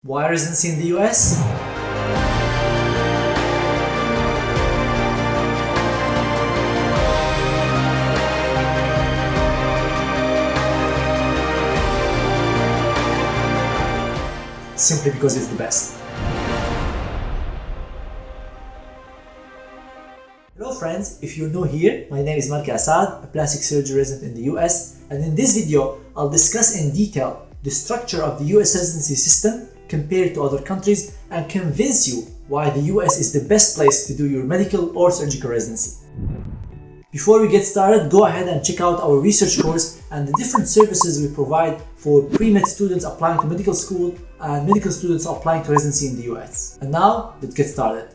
Why residency in the US? Simply because it's the best. Hello friends, if you're new here, my name is Malka Assad, a plastic surgery resident in the US, and in this video I'll discuss in detail the structure of the US residency system compared to other countries and convince you why the US is the best place to do your medical or surgical residency. Before we get started, go ahead and check out our research course and the different services we provide for pre-med students applying to medical school and medical students applying to residency in the US. And now, let's get started.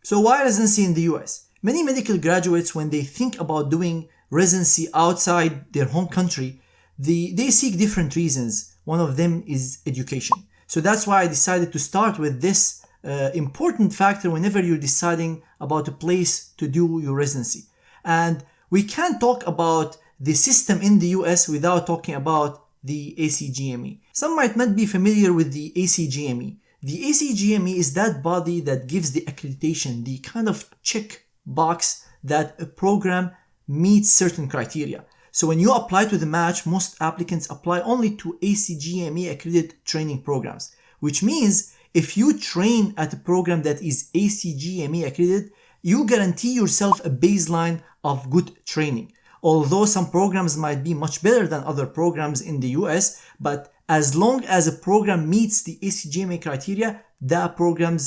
So why residency in the US? Many medical graduates, when they think about doing residency outside their home country, they seek different reasons. One of them is education. So that's why I decided to start with this important factor whenever you're deciding about a place to do your residency. And we can't talk about the system in the US without talking about the ACGME. Some might not be familiar with the ACGME. The ACGME is that body that gives the accreditation, the kind of check box that a program meets certain criteria. So when you apply to the match, most applicants apply only to ACGME accredited training programs, which means if you train at a program that is ACGME accredited, you guarantee yourself a baseline of good training. Although some programs might be much better than other programs in the US, but as long as a program meets the ACGME criteria, that program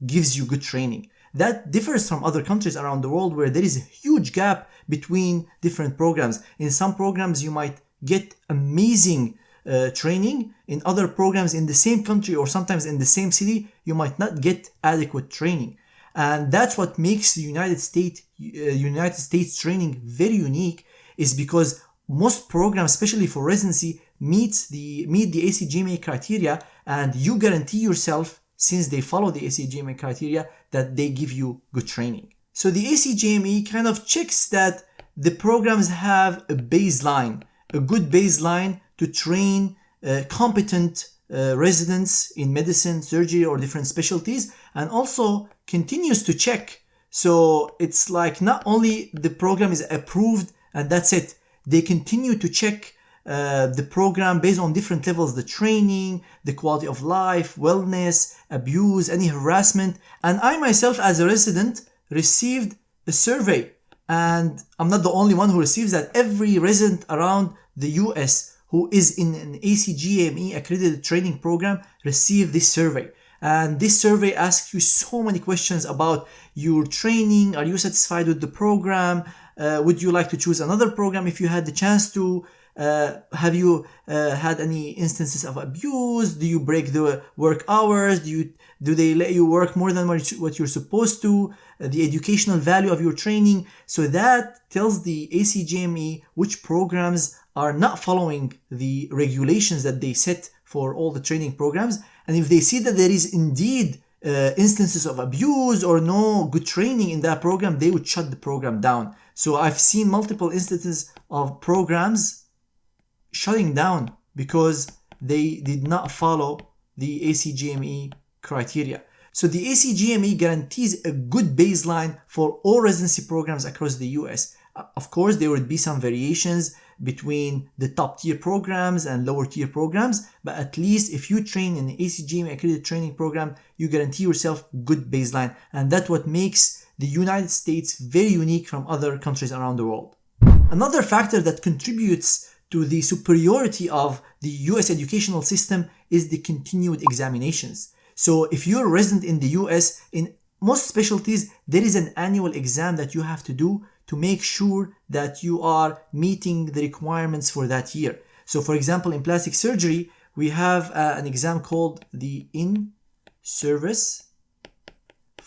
gives you good training. That differs from other countries around the world where there is a huge gap between different programs. In some programs, you might get amazing training. In other programs in the same country or sometimes in the same city, you might not get adequate training. And that's what makes the United States training very unique, is because most programs, especially for residency, meet the ACGME criteria, and you guarantee yourself, since they follow the ACGME criteria, that they give you good training. So the ACGME kind of checks that the programs have a baseline, a good baseline to train competent residents in medicine, surgery, or different specialties, and also continues to check. So it's like not only the program is approved and that's it, they continue to check the program based on different levels, the training, the quality of life, wellness, abuse, any harassment. And I myself as a resident received a survey, and I'm not the only one who receives that. Every resident around the US who is in an ACGME accredited training program received this survey. And this survey asks you so many questions about your training. Are you satisfied with the program? Would you like to choose another program if you had the chance to? Have you had any instances of abuse? Do you break the work hours? Do they let you work more than what you're supposed to? The educational value of your training. So that tells the ACGME which programs are not following the regulations that they set for all the training programs. And if they see that there is indeed instances of abuse or no good training in that program, they would shut the program down. So I've seen multiple instances of programs shutting down because they did not follow the ACGME criteria. So the ACGME guarantees a good baseline for all residency programs across the US. Of course, there would be some variations between the top tier programs and lower tier programs, but at least if you train in an ACGME accredited training program, you guarantee yourself good baseline. And that's what makes the United States very unique from other countries around the world. Another factor that contributes to the superiority of the US educational system is the continued examinations. So if you're a resident in the US, in most specialties, there is an annual exam that you have to do to make sure that you are meeting the requirements for that year. So for example, in plastic surgery, we have an exam called the in-service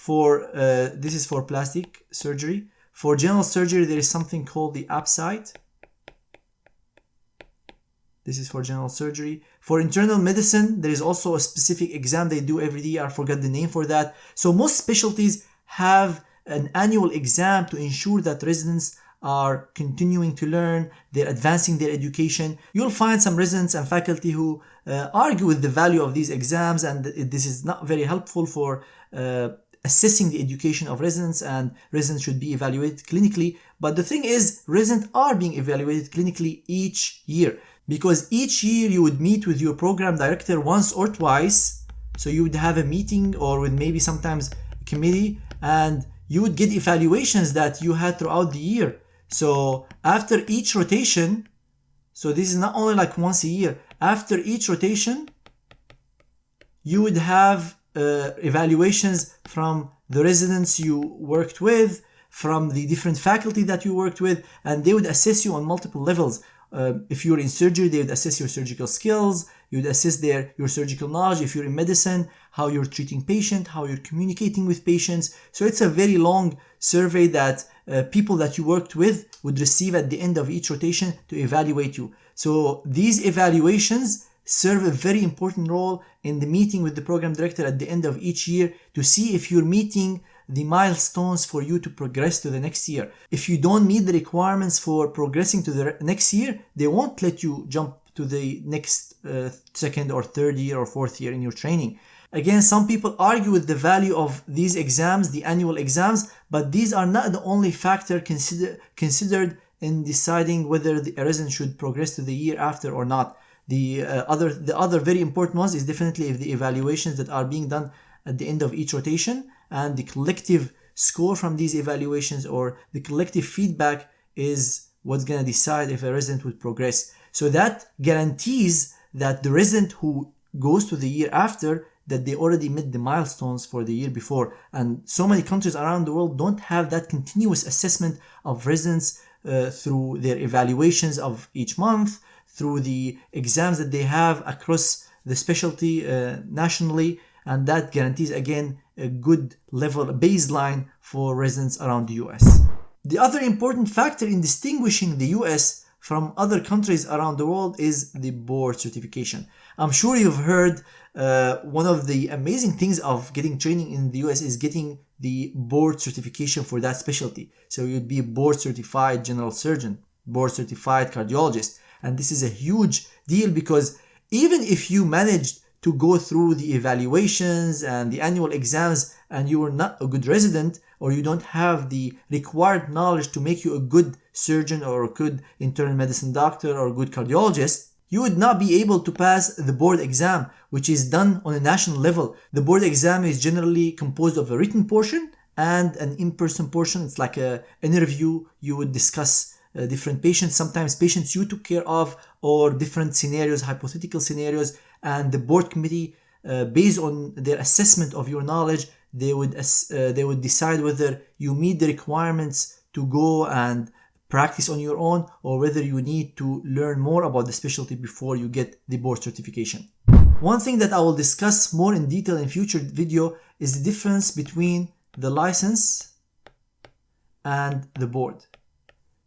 this is for plastic surgery. For general surgery, there is something called the APSITE. This is for general surgery. For internal medicine, there is also a specific exam they do every year. I forgot the name for that. So most specialties have an annual exam to ensure that residents are continuing to learn, they're advancing their education. You'll find some residents and faculty who argue with the value of these exams, and this is not very helpful for assessing the education of residents, and residents should be evaluated clinically. But the thing is, residents are being evaluated clinically each year, because each year you would meet with your program director once or twice. So you would have a meeting, or with maybe sometimes a committee, and you would get evaluations that you had throughout the year. So after each rotation, so this is not only like once a year, after each rotation, you would have evaluations from the residents you worked with, from the different faculty that you worked with, and they would assess you on multiple levels. If you're in surgery, they would assess your surgical skills, you would assess your surgical knowledge. If you're in medicine, how you're treating patients, how you're communicating with patients. So it's a very long survey that people that you worked with would receive at the end of each rotation to evaluate you. So these evaluations serve a very important role in the meeting with the program director at the end of each year to see if you're meeting the milestones for you to progress to the next year. If you don't meet the requirements for progressing to the next year, they won't let you jump to the next second or third year or fourth year in your training. Again, some people argue with the value of these exams, the annual exams, but these are not the only factor considered in deciding whether a resident should progress to the year after or not. The other very important ones is definitely if the evaluations that are being done at the end of each rotation, and the collective score from these evaluations or the collective feedback is what's going to decide if a resident would progress. So that guarantees that the resident who goes to the year after, that they already met the milestones for the year before. And so many countries around the world don't have that continuous assessment of residents through their evaluations of each month, through the exams that they have across the specialty nationally, and that guarantees again a good level, a baseline for residents around the US. The other important factor in distinguishing the US from other countries around the world is the board certification. I'm sure you've heard one of the amazing things of getting training in the US is getting the board certification for that specialty. So you'd be a board certified general surgeon, board certified cardiologist. And this is a huge deal, because even if you managed to go through the evaluations and the annual exams and you are not a good resident, or you don't have the required knowledge to make you a good surgeon or a good internal medicine doctor or a good cardiologist, you would not be able to pass the board exam, which is done on a national level. The board exam is generally composed of a written portion and an in-person portion. It's like an interview. You would discuss different patients, sometimes patients you took care of, or different scenarios, hypothetical scenarios, and the board committee, based on their assessment of your knowledge, they would decide whether you meet the requirements to go and practice on your own, or whether you need to learn more about the specialty before you get the board certification. One thing that I will discuss more in detail in future video is the difference between the license and the board.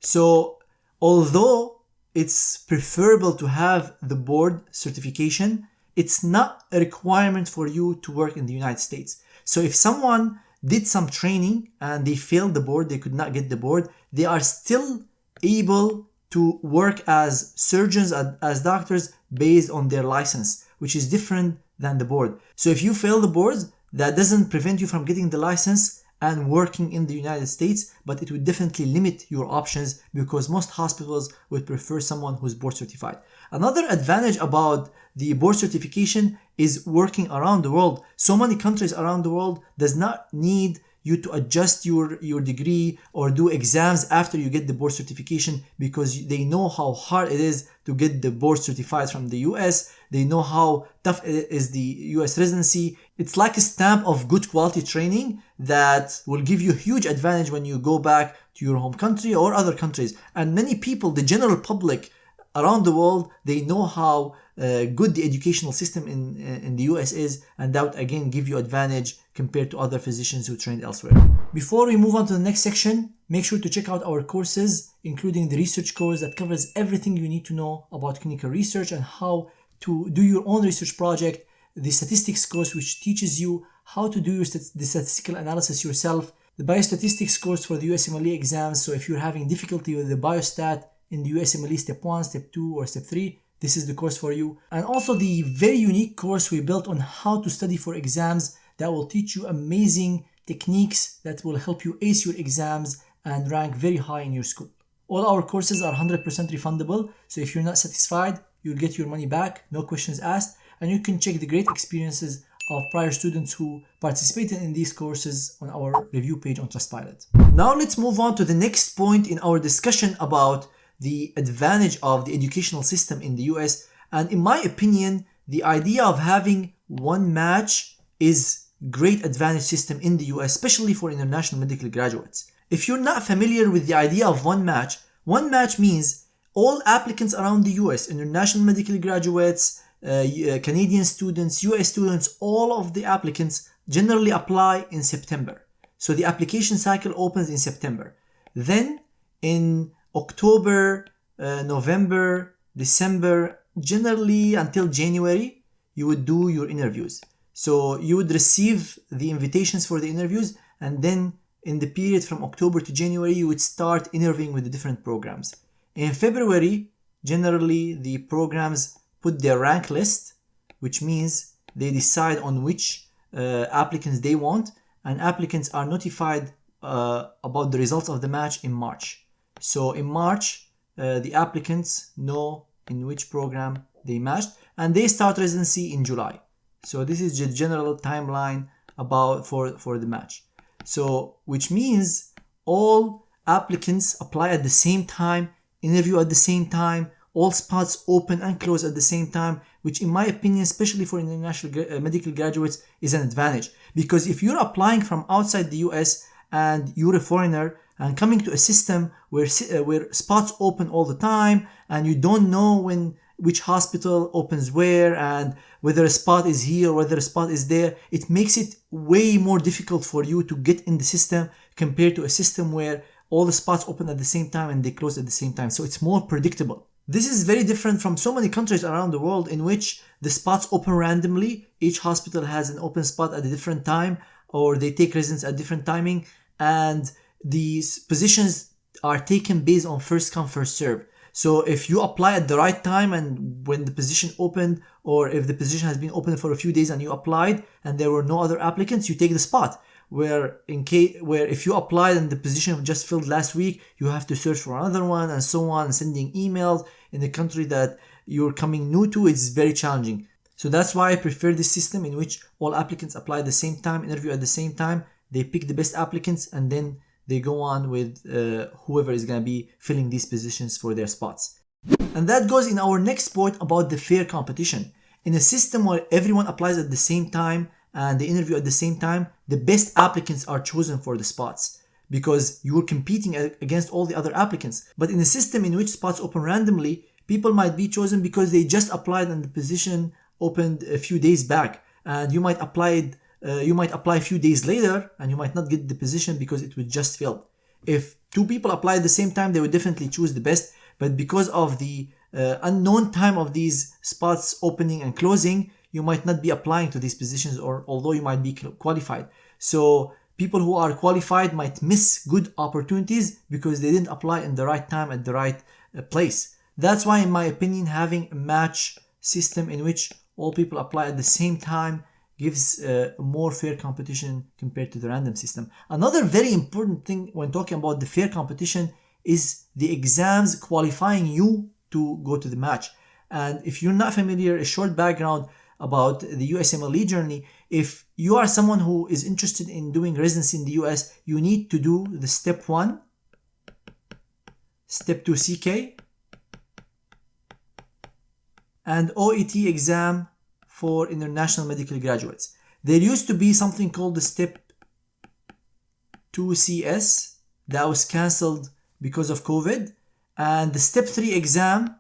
So although it's preferable to have the board certification, it's not a requirement for you to work in the United States. So if someone did some training and they failed the board, they could not get the board, they are still able to work as surgeons, as doctors, based on their license, which is different than the board. So if you fail the boards, that doesn't prevent you from getting the license and working in the United States, but it would definitely limit your options, because most hospitals would prefer someone who's board certified. Another advantage about the board certification is working around the world. So many countries around the world does not need you to adjust your degree or do exams after you get the board certification, because they know how hard it is to get the board certified from the US. They know how tough it is, the US residency. It's like a stamp of good quality training that will give you a huge advantage when you go back to your home country or other countries. And many people, the general public around the world, they know how good the educational system in the US is, and that would again give you advantage compared to other physicians who trained elsewhere. Before we move on to the next section, make sure to check out our courses, including the research course that covers everything you need to know about clinical research and how to do your own research project, the statistics course, which teaches you how to do the statistical analysis yourself, the biostatistics course for the USMLE exams. So if you're having difficulty with the biostat in the USMLE step 1, step 2, or step 3, this is the course for you. And also the very unique course we built on how to study for exams that will teach you amazing techniques that will help you ace your exams and rank very high in your school. All our courses are 100% refundable, so if you're not satisfied, you'll get your money back, no questions asked, and you can check the great experiences of prior students who participated in these courses on our review page on Trustpilot. Now let's move on to the next point in our discussion about the advantage of the educational system in the US. And in my opinion, the idea of having one match is great advantage system in the US, especially for international medical graduates. If you're not familiar with the idea of one match means all applicants around the US, international medical graduates, Canadian students, US students, all of the applicants generally apply in September. So the application cycle opens in September. Then in October, November, December, generally until January, you would do your interviews. So you would receive the invitations for the interviews, and then in the period from October to January, you would start interviewing with the different programs. In February, generally the programs put their rank list, which means they decide on which applicants they want, and applicants are notified about the results of the match in March. So in March, the applicants know in which program they matched, and they start residency in July. So this is the general timeline for the match. So which means all applicants apply at the same time, interview at the same time, all spots open and close at the same time, which in my opinion, especially for international medical graduates, is an advantage. Because if you're applying from outside the US and you're a foreigner and coming to a system where spots open all the time and you don't know which hospital opens where and whether a spot is here or whether a spot is there, it makes it way more difficult for you to get in the system compared to a system where all the spots open at the same time and they close at the same time. So it's more predictable. This is very different from so many countries around the world in which the spots open randomly. Each hospital has an open spot at a different time, or they take residents at different timing, and these positions are taken based on first come, first serve. So if you apply at the right time and when the position opened, or if the position has been open for a few days and you applied and there were no other applicants, you take the spot. Where if you applied and the position just filled last week, you have to search for another one and so on, sending emails in the country that you're coming new to. It's very challenging. So that's why I prefer this system in which all applicants apply at the same time, interview at the same time, they pick the best applicants, and then they go on with whoever is going to be filling these positions for their spots. And that goes in our next point about the fair competition. In a system where everyone applies at the same time and they interview at the same time, the best applicants are chosen for the spots because you're competing against all the other applicants. But in a system in which spots open randomly, people might be chosen because they just applied and the position opened a few days back, and you might apply a few days later and you might not get the position because it was just filled. If two people apply at the same time, they would definitely choose the best, but because of the unknown time of these spots opening and closing, you might not be applying to these positions, or although you might be qualified. So people who are qualified might miss good opportunities because they didn't apply in the right time at the right place. That's why, in my opinion, having a match system in which all people apply at the same time gives more fair competition compared to the random system. Another very important thing when talking about the fair competition is the exams qualifying you to go to the match. And if you're not familiar, a short background about the USMLE journey: if you are someone who is interested in doing residency in the US, you need to do the step 1, step 2 CK, and OET exam for international medical graduates. There used to be something called the step 2 CS that was cancelled because of COVID, and the step 3 exam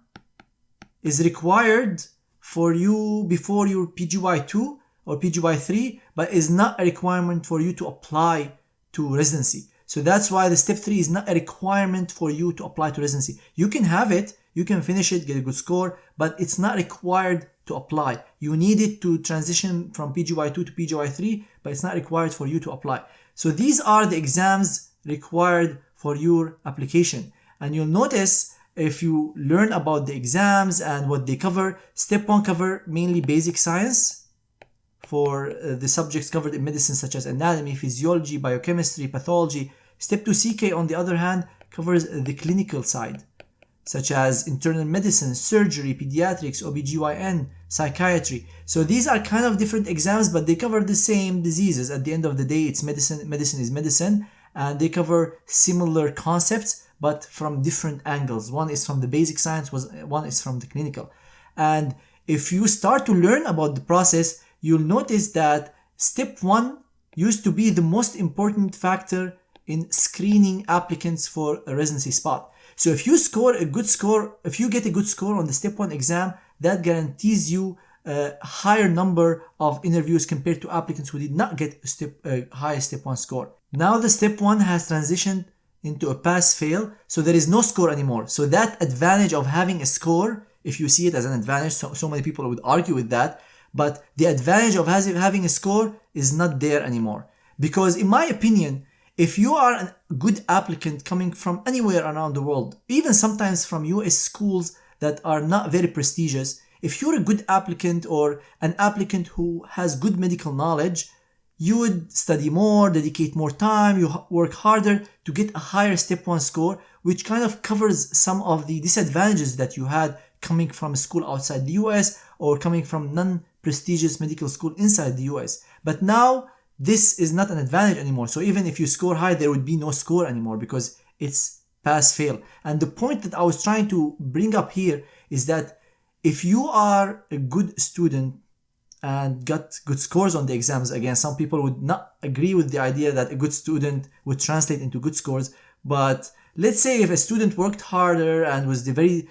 is required for you before your PGY2 or PGY3, but is not a requirement for you to apply to residency. So that's why the step 3 is not a requirement for you to apply to residency. You can have it, you can finish it, get a good score, but it's not required to apply. You need it to transition from PGY2 to PGY3, but it's not required for you to apply. So these are the exams required for your application. And you'll notice if you learn about the exams and what they cover, step 1 cover mainly basic science for the subjects covered in medicine such as anatomy, physiology, biochemistry, pathology. Step 2 CK on the other hand covers the clinical side such as internal medicine, surgery, pediatrics, OBGYN, psychiatry. So these are kind of different exams, but they cover the same diseases. At the end of the day, it's medicine. Medicine is medicine, and they cover similar concepts, but from different angles. One is from the basic science, one is from the clinical. And if you start to learn about the process, you'll notice that step 1 used to be the most important factor in screening applicants for a residency spot. So if you get a good score on the step 1 exam, that guarantees you a higher number of interviews compared to applicants who did not get a high step 1 score. Now the step 1 has transitioned into a pass-fail, so there is no score anymore. So that advantage of having a score, if you see it as an advantage, so many people would argue with that, but the advantage of having a score is not there anymore. Because in my opinion, if you are a good applicant coming from anywhere around the world, even sometimes from US schools that are not very prestigious, if you're a good applicant or an applicant who has good medical knowledge, you would study more, dedicate more time, you work harder to get a higher step 1 score, which kind of covers some of the disadvantages that you had coming from a school outside the US or coming from non-prestigious medical school inside the US. But now, this is not an advantage anymore. So even if you score high, there would be no score anymore because it's pass-fail. And the point that I was trying to bring up here is that if you are a good student and got good scores on the exams, again, some people would not agree with the idea that a good student would translate into good scores. But let's say if a student worked harder and was very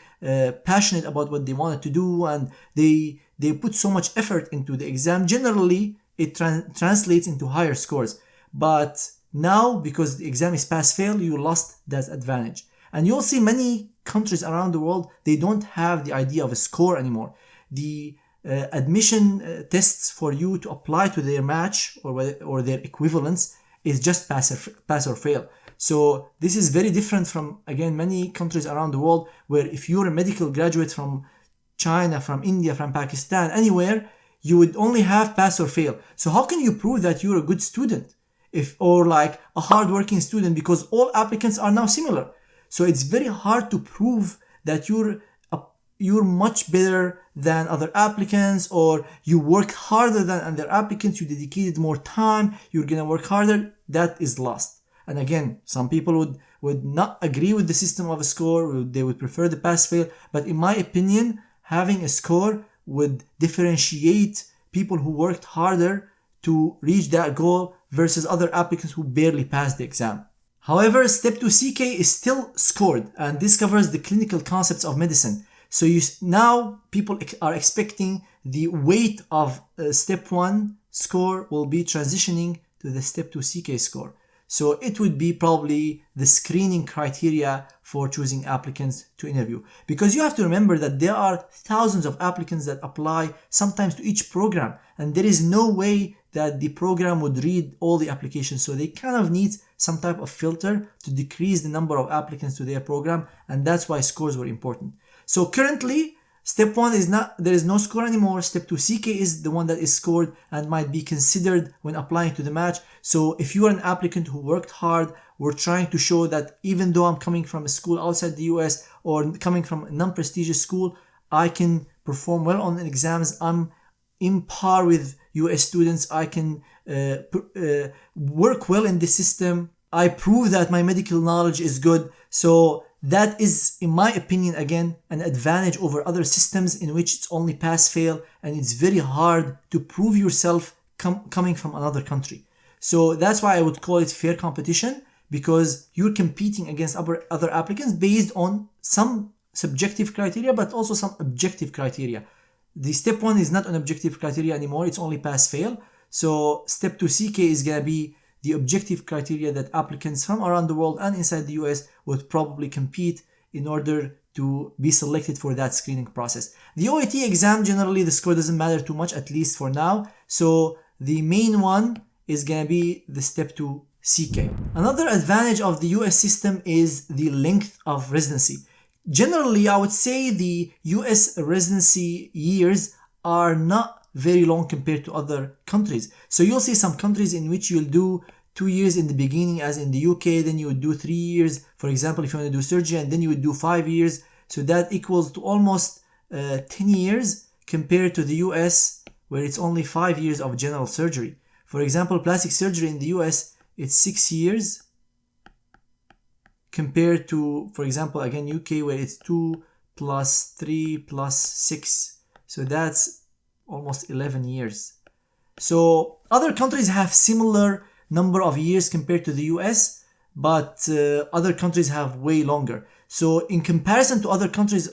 passionate about what they wanted to do and they put so much effort into the exam, generally, it translates into higher scores. But now, because the exam is pass-fail, you lost that advantage. And you'll see many countries around the world, they don't have the idea of a score anymore. The admission tests for you to apply to their match or their equivalents is just pass or fail. So this is very different from, again, many countries around the world where if you're a medical graduate from China, from India, from Pakistan, anywhere, you would only have pass or fail. So how can you prove that you're a good student or like a hardworking student, because all applicants are now similar? So it's very hard to prove that you're much better than other applicants, or you work harder than other applicants, you dedicated more time, you're gonna work harder. That is lost. And again, some people would not agree with the system of a score, they would prefer the pass-fail. But in my opinion, having a score would differentiate people who worked harder to reach that goal versus other applicants who barely passed the exam. However, step 2 CK is still scored, and this covers the clinical concepts of medicine. So now people are expecting the weight of step 1 score will be transitioning to the step 2 CK score. So it would be probably the screening criteria for choosing applicants to interview. Because you have to remember that there are thousands of applicants that apply sometimes to each program, and there is no way that the program would read all the applications. So they kind of need some type of filter to decrease the number of applicants to their program, and that's why scores were important. So currently, step 1 there is no score anymore. Step 2 CK is the one that is scored and might be considered when applying to the match. So if you are an applicant who worked hard, we're trying to show that even though I'm coming from a school outside the US or coming from a non-prestigious school, I can perform well on exams. I'm in par with US students. I can work well in the system. I prove that my medical knowledge is good. So that is, in my opinion, again, an advantage over other systems in which it's only pass-fail, and it's very hard to prove yourself coming from another country. So that's why I would call it fair competition, because you're competing against other applicants based on some subjective criteria, but also some objective criteria. The step 1 is not an objective criteria anymore, it's only pass-fail. So step 2 CK is going to be the objective criteria that applicants from around the world and inside the US would probably compete in order to be selected for that screening process. The OET exam, generally the score doesn't matter too much, at least for now. So the main one is going to be the Step 2 CK. Another advantage of the US system is the length of residency. Generally, I would say the US residency years are not very long compared to other countries. So you'll see some countries in which you'll do 2 years in the beginning, as in the UK, then you would do 3 years, for example, if you want to do surgery, and then you would do 5 years. So that equals to almost 10 years compared to the US, where it's only 5 years of general surgery. For example, plastic surgery in the US, it's 6 years compared to, for example, again, UK, where it's 2 plus 3 plus 6. So that's almost 11 years. So other countries have similar number of years compared to the US, but other countries have way longer. So in comparison to other countries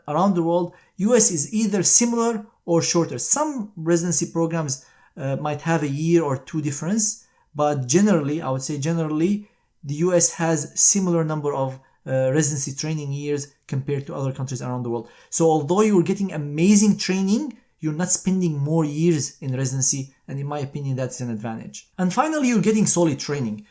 around the world, US is either similar or shorter. Some residency programs might have a year or two difference, but generally, I would say generally, the US has similar number of residency training years compared to other countries around the world. So although you're getting amazing training, you're not spending more years in residency, and in my opinion, that's an advantage. And finally, you're getting solid training.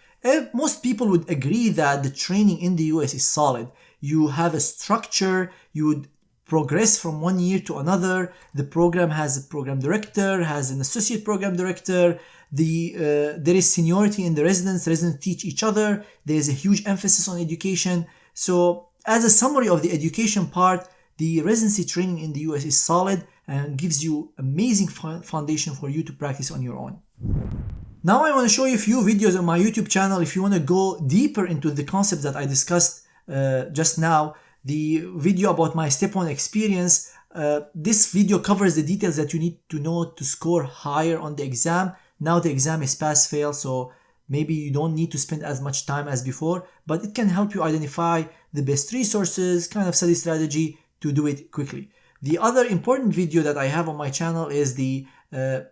Most people would agree that the training in the US is solid. You have a structure, you would progress from one year to another. The program has a program director, has an associate program director. There is seniority in the residents teach each other. There's a huge emphasis on education. So as a summary of the education part, the residency training in the US is solid and gives you amazing foundation for you to practice on your own. Now I want to show you a few videos on my YouTube channel. If you want to go deeper into the concepts that I discussed just now, the video about my step 1 experience, this video covers the details that you need to know to score higher on the exam. Now the exam is pass-fail, so maybe you don't need to spend as much time as before, but it can help you identify the best resources, kind of study strategy to do it quickly. The other important video that I have on my channel is the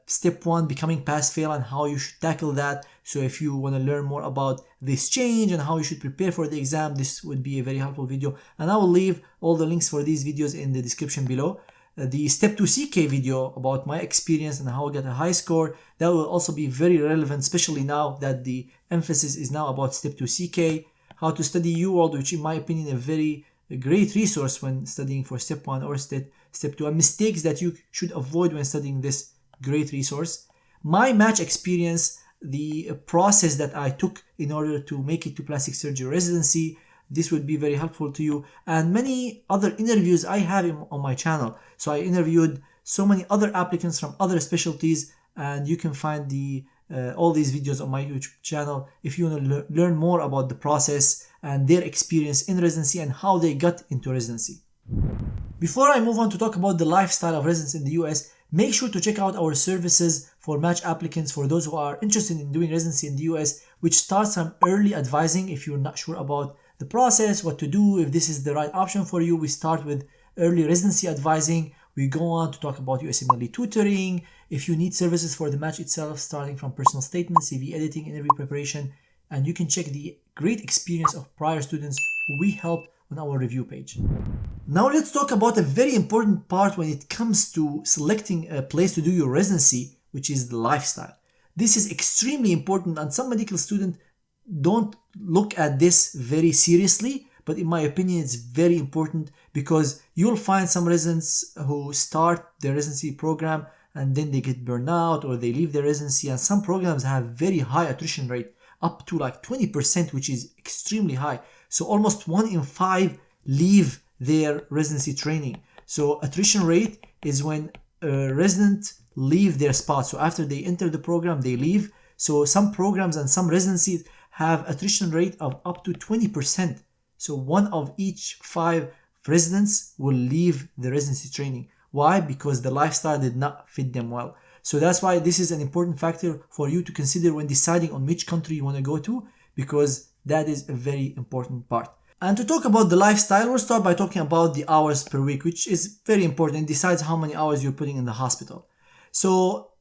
step 1 becoming pass-fail and how you should tackle that. So if you want to learn more about this change and how you should prepare for the exam, this would be a very helpful video, and I will leave all the links for these videos in the description below. The step 2 CK video about my experience and how I get a high score, that will also be very relevant, especially now that the emphasis is now about step 2 CK. How to study UWorld, which in my opinion a very great resource when studying for step 1 or step 2, and mistakes that you should avoid when studying this great resource. My match experience, the process that I took in order to make it to plastic surgery residency, this would be very helpful to you, and many other interviews I have on my channel. So I interviewed so many other applicants from other specialties, and you can find all these videos on my YouTube channel if you want to learn more about the process and their experience in residency and how they got into residency. Before I move on to talk about the lifestyle of residents in the US, make sure to check out our services for match applicants for those who are interested in doing residency in the US, which starts from early advising if you're not sure about the process, what to do, if this is the right option for you. We start with early residency advising. We go on to talk about USMLE tutoring. If you need services for the match itself, starting from personal statements, CV editing, interview preparation, and you can check the great experience of prior students who we helped on our review page. Now let's talk about a very important part when it comes to selecting a place to do your residency, which is the lifestyle. This is extremely important, and some medical students don't look at this very seriously, but in my opinion it's very important, because you'll find some residents who start their residency program and then they get burned out or they leave their residency, and some programs have very high attrition rate, up to like 20%, which is extremely high. So almost 1 in 5 leave their residency training. So attrition rate is when a resident leave their spot. So after they enter the program, they leave. So some programs and some residencies have attrition rate of up to 20%. So 1 of each 5 residents will leave the residency training. Why? Because the lifestyle did not fit them well. So that's why this is an important factor for you to consider when deciding on which country you want to go to, because that is a very important part. And to talk about the lifestyle, we'll start by talking about the hours per week, which is very important. It decides how many hours you're putting in the hospital. So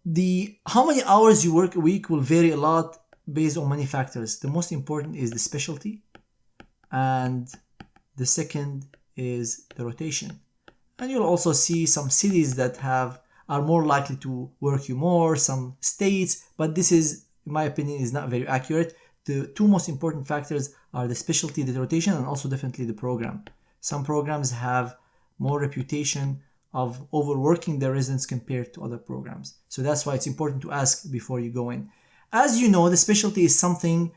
how many hours you work a week will vary a lot based on many factors. The most important is the specialty, and the second is the rotation. And you'll also see some cities that are more likely to work you more, some states, but this is, in my opinion, is not very accurate. The two most important factors are the specialty, the rotation, and also definitely the program. Some programs have more reputation of overworking their residents compared to other programs. So that's why it's important to ask before you go in. As you know, the specialty is something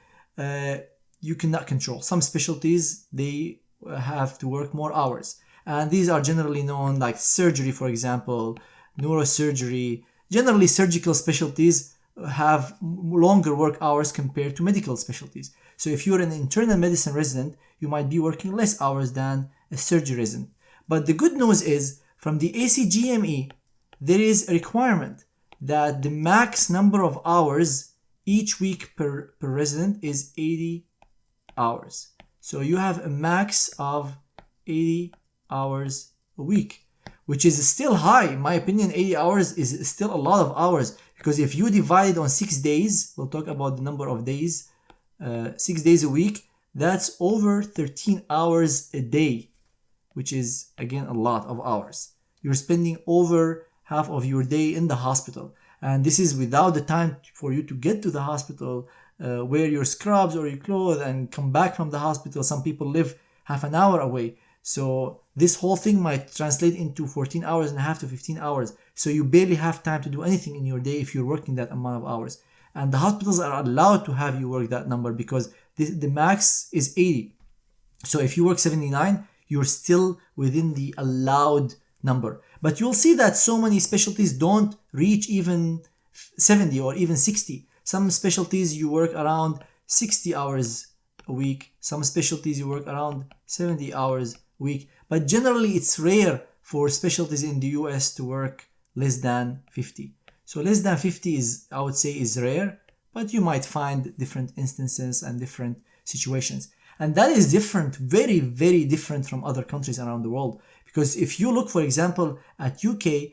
you cannot control. Some specialties, they have to work more hours. And these are generally known like surgery, for example, neurosurgery. Generally, surgical specialties have longer work hours compared to medical specialties. So if you're an internal medicine resident, you might be working less hours than a surgery resident. But the good news is, from the ACGME, there is a requirement that the max number of hours each week per resident is 80 hours. So you have a max of 80 hours a week, which is still high. In my opinion, 80 hours is still a lot of hours, because if you divide it on 6 days, we'll talk about the number of days, 6 days a week, that's over 13 hours a day, which is, again, a lot of hours. You're spending over half of your day in the hospital. And this is without the time for you to get to the hospital, wear your scrubs or your clothes, and come back from the hospital. Some people live half an hour away. So this whole thing might translate into 14 hours and a half to 15 hours. So you barely have time to do anything in your day if you're working that amount of hours. And the hospitals are allowed to have you work that number because the max is 80. So if you work 79, you're still within the allowed number. But you'll see that so many specialties don't reach even 70 or even 60. Some specialties you work around 60 hours a week. Some specialties you work around 70 hours a week. But generally it's rare for specialties in the US to work less than 50. So less than 50 is, I would say, is rare, but you might find different instances and different situations. And that is different, very, very different from other countries around the world. Because if you look, for example, at UK,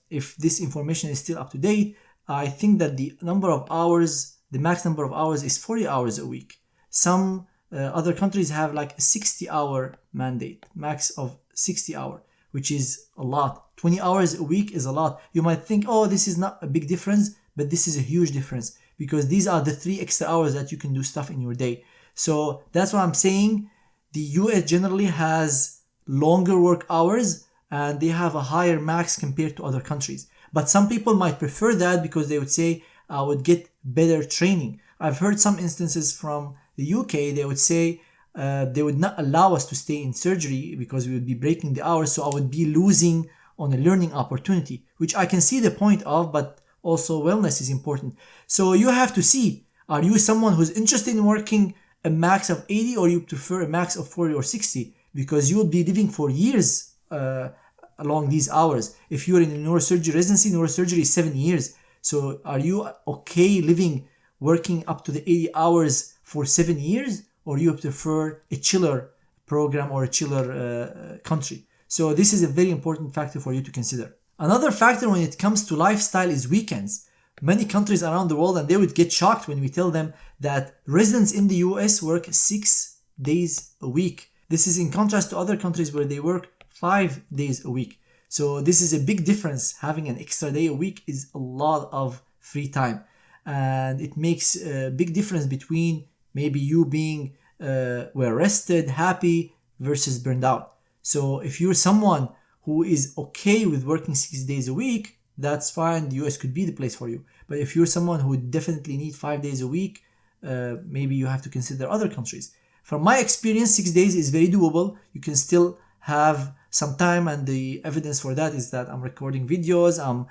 if this information is still up to date, I think that the number of hours, the max number of hours is 40 hours a week. Some other countries have like a 60-hour mandate, max of 60 hours, which is a lot. 20 hours a week is a lot. You might think, oh, this is not a big difference, but this is a huge difference because these are the 3 extra hours that you can do stuff in your day. So that's what I'm saying. The US generally has longer work hours and they have a higher max compared to other countries. But some people might prefer that because they would say, I would get better training. I've heard some instances from the UK, they would say they would not allow us to stay in surgery because we would be breaking the hours, so I would be losing on a learning opportunity, which I can see the point of, but also wellness is important. So you have to see, are you someone who's interested in working a max of 80 or you prefer a max of 40 or 60? Because you will be living for years along these hours. If you're in a neurosurgery residency, neurosurgery is 7 years. So are you okay working up to the 80 hours for 7 years? Or you prefer a chiller program or a chiller country? So this is a very important factor for you to consider. Another factor when it comes to lifestyle is weekends. Many countries around the world, and they would get shocked when we tell them that residents in the US work 6 days a week. This is in contrast to other countries where they work 5 days a week. So this is a big difference. Having an extra day a week is a lot of free time. And it makes a big difference between maybe you being well rested, happy versus burned out. So if you're someone who is okay with working 6 days a week, that's fine. The US could be the place for you. But if you're someone who definitely need 5 days a week, maybe you have to consider other countries. From my experience, 6 days is very doable. You can still have some time, and the evidence for that is that I'm recording videos, I'm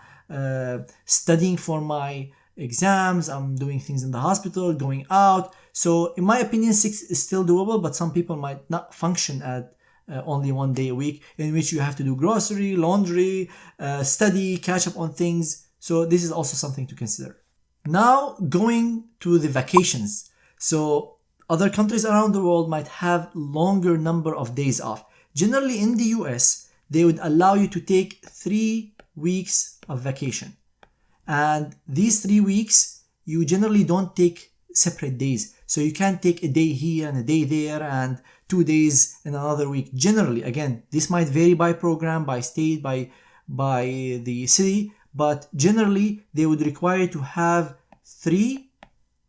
studying for my exams, I'm doing things in the hospital, going out. So in my opinion, 6 is still doable, but some people might not function at only 1 day a week, in which you have to do grocery, laundry, study, catch up on things. So this is also something to consider. Now going to the vacations. So other countries around the world might have longer number of days off. Generally in the US, they would allow you to take 3 weeks of vacation. And these 3 weeks, you generally don't take separate days. So you can't take a day here and a day there and 2 days in another week. Generally, again, this might vary by program, by state, by the city, but generally they would require you to have 3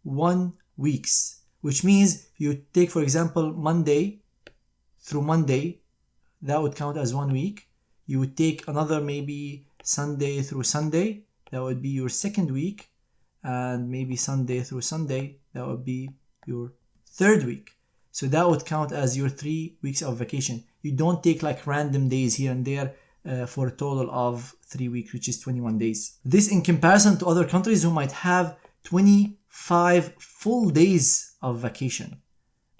1 weeks, which means you take, for example, Monday through Monday, that would count as 1 week. You would take another maybe Sunday through Sunday, that would be your second week, and maybe Sunday through Sunday, that would be your third week. So that would count as your 3 weeks of vacation. You don't take like random days here and there for a total of 3 weeks, which is 21 days. This in comparison to other countries who might have 25 full days of vacation.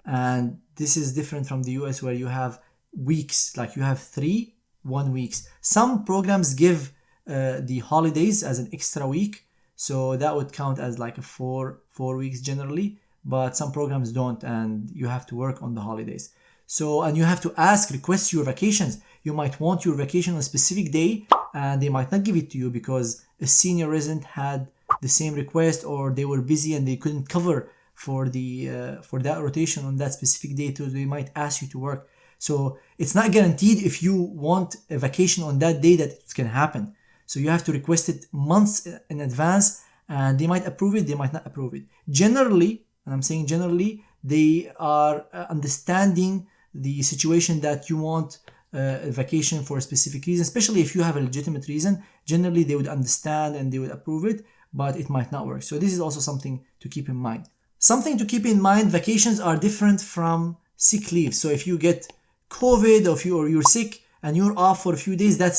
And this is different from the US where you have weeks, like you have 3 1 weeks. Some programs give the holidays as an extra week, so that would count as like a 4 weeks generally, but some programs don't, and you have to work on the holidays. So, and you have to request your vacations. You might want your vacation on a specific day and they might not give it to you because a senior resident had the same request, or they were busy and they couldn't cover for that rotation on that specific day, so they might ask you to work. So it's not guaranteed if you want a vacation on that day that it's going to happen. So you have to request it months in advance, and they might approve it, they might not approve it. Generally, and I'm saying generally, they are understanding the situation that you want a vacation for a specific reason, especially if you have a legitimate reason. Generally, they would understand and they would approve it, but it might not work. So this is also something to keep in mind. Something to keep in mind, vacations are different from sick leave. So if you get COVID or you're sick and you're off for a few days, that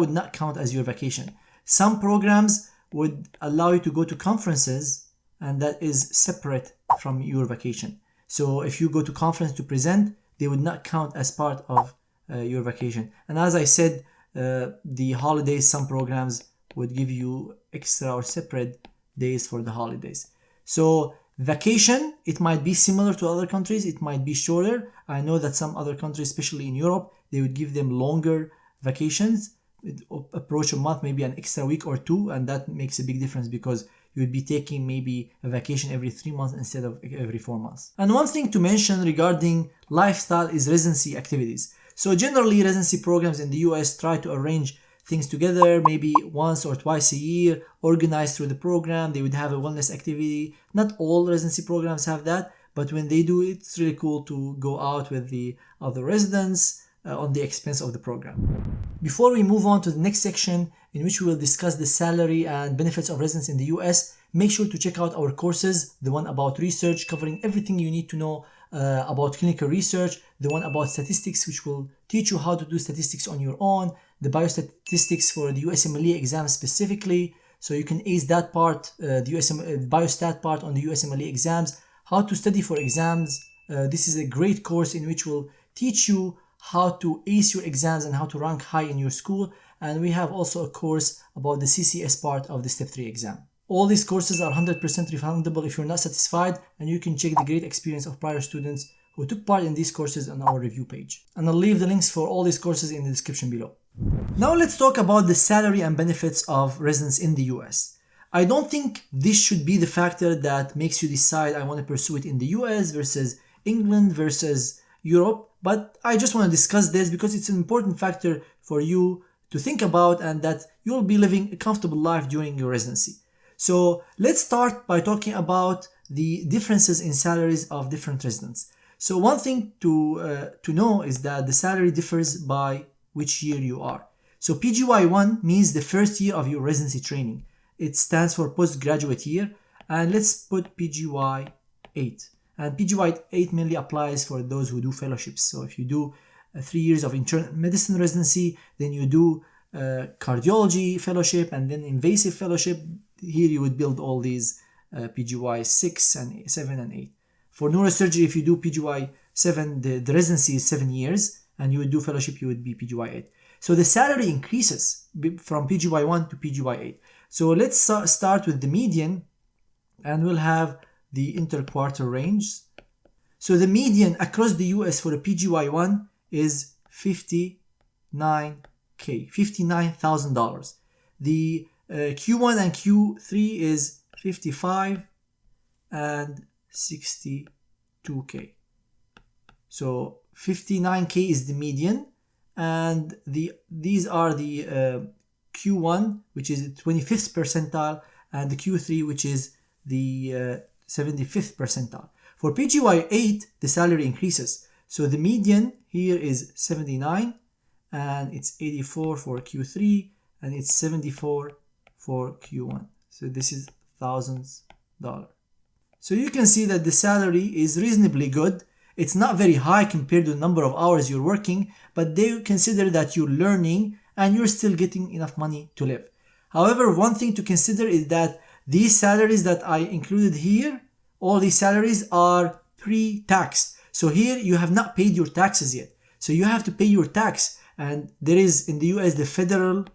would not count as your vacation. Some programs would allow you to go to conferences, and that is separate from your vacation. So if you go to conference to present, they would not count as part of your vacation. And as I said, the holidays, some programs would give you extra or separate days for the holidays. So vacation, it might be similar to other countries, it might be shorter. I know that some other countries, especially in Europe, they would give them longer vacations, approach a month, maybe an extra week or 2, and that makes a big difference because you would be taking maybe a vacation every 3 months instead of every 4 months. And one thing to mention regarding lifestyle is residency activities. So generally, residency programs in the US try to arrange things together, maybe once or twice a year, organized through the program. They would have a wellness activity. Not all residency programs have that, but when they do, it's really cool to go out with the other residents on the expense of the program. Before we move on to the next section, in which we will discuss the salary and benefits of residence in the US, make sure to check out our courses, the one about research, covering everything you need to know about clinical research, the one about statistics, which will teach you how to do statistics on your own, the biostatistics for the USMLE exam specifically, so you can ace that part, the biostat part on the USMLE exams, how to study for exams. This is a great course in which will teach you how to ace your exams and how to rank high in your school. And we have also a course about the CCS part of the Step 3 exam. All these courses are 100% refundable if you're not satisfied, and you can check the great experience of prior students who took part in these courses on our review page. And I'll leave the links for all these courses in the description below. Now let's talk about the salary and benefits of residence in the US. I don't think this should be the factor that makes you decide I want to pursue it in the US versus England versus Europe, but I just want to discuss this because it's an important factor for you to think about, and that you'll be living a comfortable life during your residency. So let's start by talking about the differences in salaries of different residents. So one thing to know is that the salary differs by which year you are. So PGY1 means the first year of your residency training. It stands for postgraduate year, and let's put PGY8. And PGY8 mainly applies for those who do fellowships. So if you do 3 years of internal medicine residency, then you do cardiology fellowship and then invasive fellowship. Here you would build all these PGY6 and 7 and 8. For neurosurgery, if you do PGY7, the residency is 7 years, and you would do fellowship, you would be PGY8. So the salary increases from PGY1 to PGY8. So let's start with the median, and we'll have the interquarter range. So the median across the US for a PGY1 is $59,000. The Q1 and Q3 is 55 and 62K. So 59K is the median, and these are the Q1, which is the 25th percentile, and the Q3, which is the 75th percentile. For PGY8, the salary increases. So the median here is 79, and it's 84 for Q3, and it's 74 for Q1. So this is $1,000. So you can see that the salary is reasonably good. It's not very high compared to the number of hours you're working, but they consider that you're learning and you're still getting enough money to live. However, one thing to consider is that these salaries that I included here, all these salaries are pre-tax. So here you have not paid your taxes yet. So you have to pay your tax. And there is in the US the federal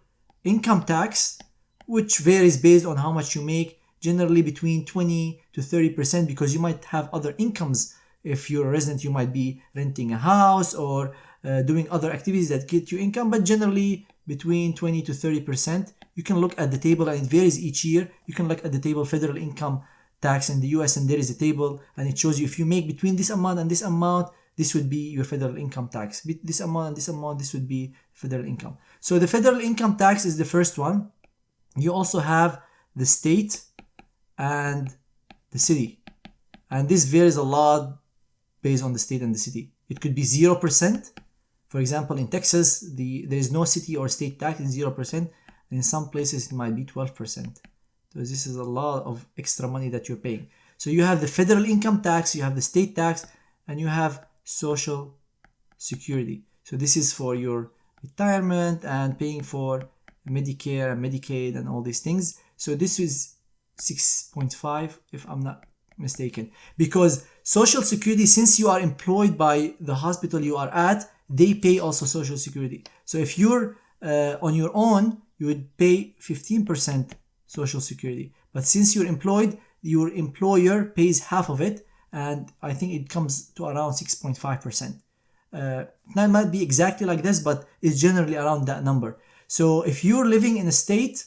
income tax, which varies based on how much you make, generally between 20 to 30%, because you might have other incomes. If you're a resident, you might be renting a house or doing other activities that get you income, but generally between 20 to 30%. You can look at the table, and it varies each year. You can look at the table federal income tax in the US, and there is a table, and it shows you if you make between this amount and this amount, this would be your federal income tax. This amount and this amount, this would be federal income. So the federal income tax is the first one. You also have the state and the city, and this varies a lot based on the state and the city. It could be 0%. For example, in Texas, there is no city or state tax, it's 0%. In some places, it might be 12%. So this is a lot of extra money that you're paying. So you have the federal income tax, you have the state tax, and you have social security. So this is for your retirement and paying for Medicare and Medicaid and all these things. So this is 6.5 if I'm not mistaken, because social security, since you are employed by the hospital you are at, they pay also social security. So if you're on your own, you would pay 15% social security, but since you're employed, your employer pays half of it, and I think it comes to around 6.5%. That might be exactly like this, but it's generally around that number. So if you're living in a state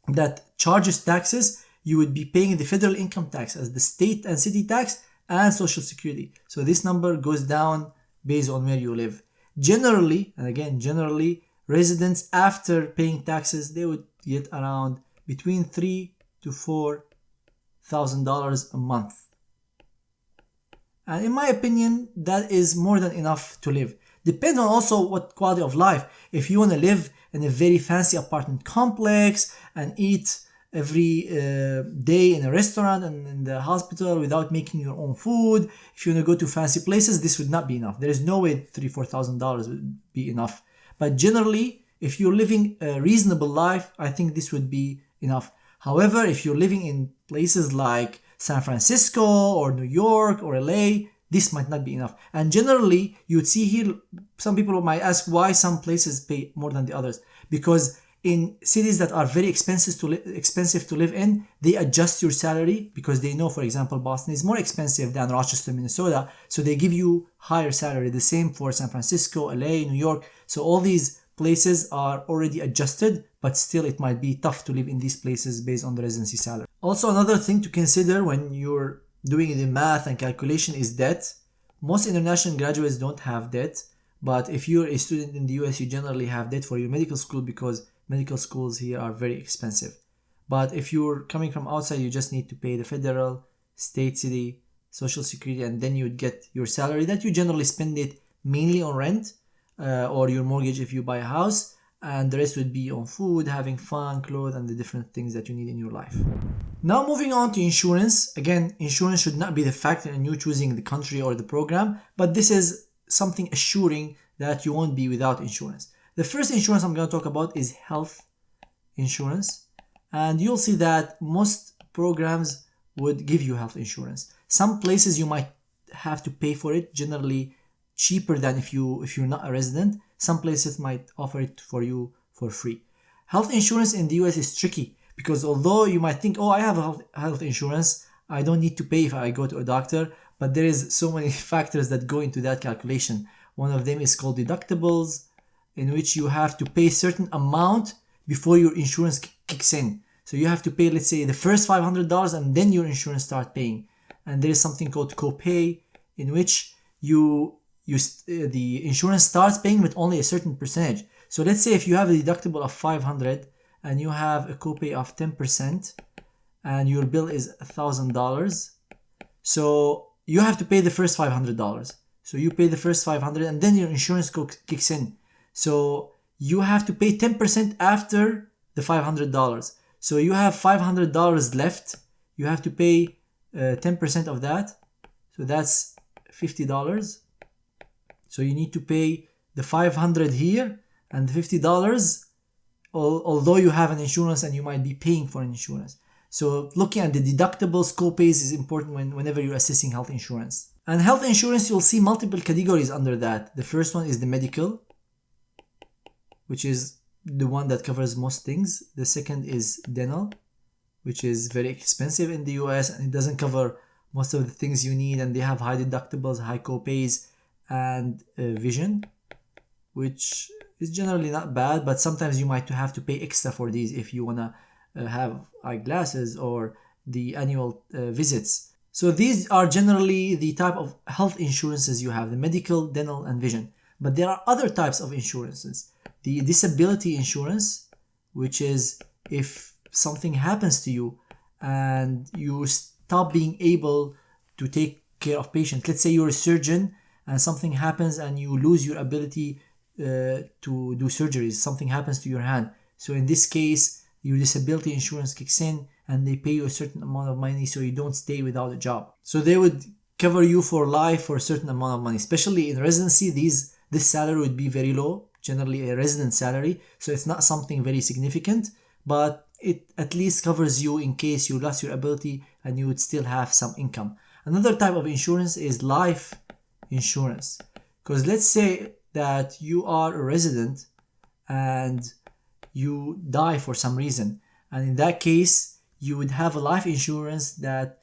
that charges taxes, you would be paying the federal income tax as the state and city tax and social security. So this number goes down based on where you live. Generally, and again, generally, residents after paying taxes, they would get around between $3,000 to $4,000 a month. And in my opinion, that is more than enough to live. Depends on also what quality of life. If you want to live in a very fancy apartment complex and eat every day in a restaurant and in the hospital without making your own food, if you want to go to fancy places, this would not be enough. There is no way $3,000 to $4,000 would be enough. But generally, if you're living a reasonable life, I think this would be enough. However, if you're living in places like San Francisco or New York or LA, this might not be enough. And generally, you would see here, some people might ask why some places pay more than the others. Because in cities that are very expensive to live in, they adjust your salary because they know, for example, Boston is more expensive than Rochester, Minnesota. So they give you higher salary. The same for San Francisco, LA, New York. So all these places are already adjusted, but still it might be tough to live in these places based on the residency salary. Also, another thing to consider when you're doing the math and calculation is debt. Most international graduates don't have debt, but if you're a student in the US, you generally have debt for your medical school because medical schools here are very expensive. But if you're coming from outside, you just need to pay the federal, state, city, social security, and then you'd get your salary that you generally spend it mainly on rent or your mortgage if you buy a house, and the rest would be on food, having fun, clothes, and the different things that you need in your life. Now moving on to insurance. Again, insurance should not be the factor in you choosing the country or the program, but this is something assuring that you won't be without insurance. The first insurance I'm going to talk about is health insurance, and you'll see that most programs would give you health insurance. Some places you might have to pay for it, generally cheaper than if you're not a resident. Some places might offer it for you for free. Health insurance in the US is tricky because although you might think, oh, I have health insurance, I don't need to pay if I go to a doctor, but there is so many factors that go into that calculation. One of them is called deductibles, in which you have to pay a certain amount before your insurance kicks in. So you have to pay, let's say, the first $500 and then your insurance starts paying. and there is something called copay, in which the insurance starts paying with only a certain percentage. So let's say if you have a deductible of 500 and you have a copay of 10% and your bill is $1,000, so you have to pay the first $500. So you pay the first 500 and then your insurance kicks in. So you have to pay 10% after the $500. So you have $500 left. You have to pay 10% of that. So that's $50. So you need to pay the $500 here and the $50, although you have an insurance and you might be paying for an insurance. So looking at the deductibles, copays is important whenever you're assessing health insurance. And health insurance, you'll see multiple categories under that. The first one is the medical, which is the one that covers most things. The second is dental, which is very expensive in the US and it doesn't cover most of the things you need, and they have high deductibles, high copays, and vision, which is generally not bad, but sometimes you might have to pay extra for these if you want to have eyeglasses or the annual visits. So these are generally the type of health insurances you have: the medical, dental, and vision. But there are other types of insurances. The disability insurance, which is if something happens to you and you stop being able to take care of patients. Let's say you're a surgeon and something happens and you lose your ability to do surgeries. Something happens to your hand. So in this case, your disability insurance kicks in and they pay you a certain amount of money so you don't stay without a job. So they would cover you for life for a certain amount of money. Especially in residency, this salary would be very low, generally a resident salary. So it's not something very significant, but it at least covers you in case you lost your ability and you would still have some income. Another type of insurance is life insurance. Because let's say that you are a resident and you die for some reason, and in that case you would have a life insurance that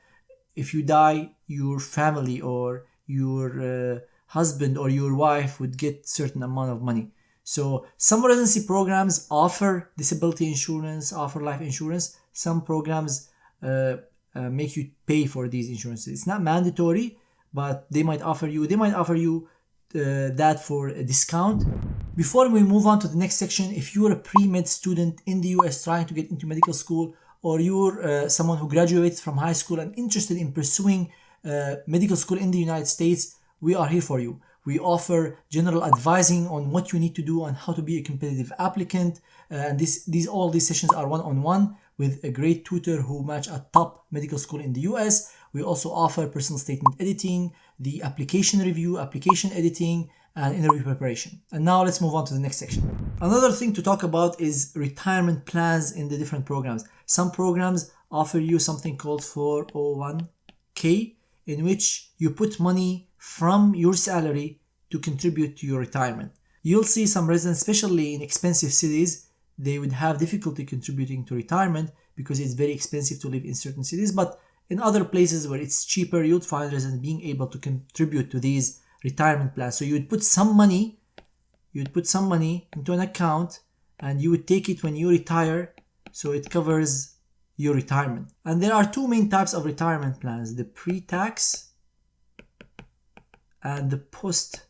if you die, your family or your husband or your wife would get certain amount of money. So some residency programs offer disability insurance, offer life insurance. Some programs make you pay for these insurances. It's not mandatory, but they might offer you that for a discount. Before we move on to the next section, if you're a pre-med student in the US trying to get into medical school, or you're someone who graduated from high school and interested in pursuing medical school in the United States, we are here for you. We offer general advising on what you need to do and how to be a competitive applicant. And all these sessions are one-on-one with a great tutor who match a top medical school in the US. We also offer personal statement editing, the application review, application editing, and interview preparation. And now let's move on to the next section. Another thing to talk about is retirement plans in the different programs. Some programs offer you something called 401k, in which you put money from your salary to contribute to your retirement. You'll see some residents, especially in expensive cities, they would have difficulty contributing to retirement because it's very expensive to live in certain cities. But in other places where it's cheaper, you'd find residents being able to contribute to these retirement plans. So you would put some money into an account and you would take it when you retire, so it covers your retirement. And there are two main types of retirement plans: the pre-tax and the post-tax,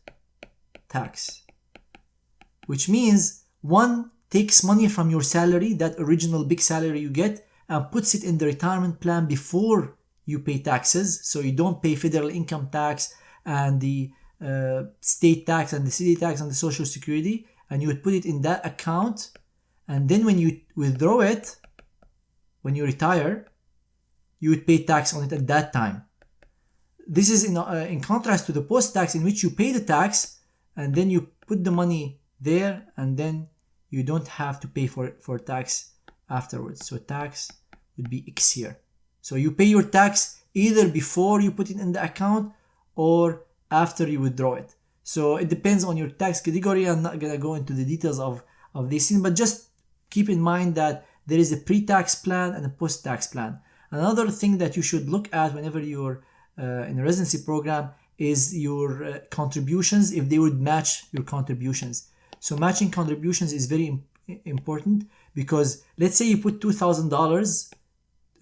which means one takes money from your salary, that original big salary you get, and puts it in the retirement plan before you pay taxes. So you don't pay federal income tax and the state tax and the city tax and the social security, and you would put it in that account, and then when you withdraw it, when you retire, you would pay tax on it at that time. This is in contrast to the post-tax, in which you pay the tax and then you put the money there and then you don't have to pay for tax afterwards. So tax would be X here. So you pay your tax either before you put it in the account or after you withdraw it. So it depends on your tax category. I'm not going to go into the details of this thing, but just keep in mind that there is a pre-tax plan and a post-tax plan. Another thing that you should look at whenever you're in a residency program is your contributions, if they would match your contributions. So matching contributions is very important, because let's say you put $2,000,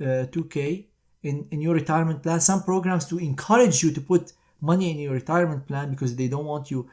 $2K, in your retirement plan. Some programs to encourage you to put money in your retirement plan because they don't want you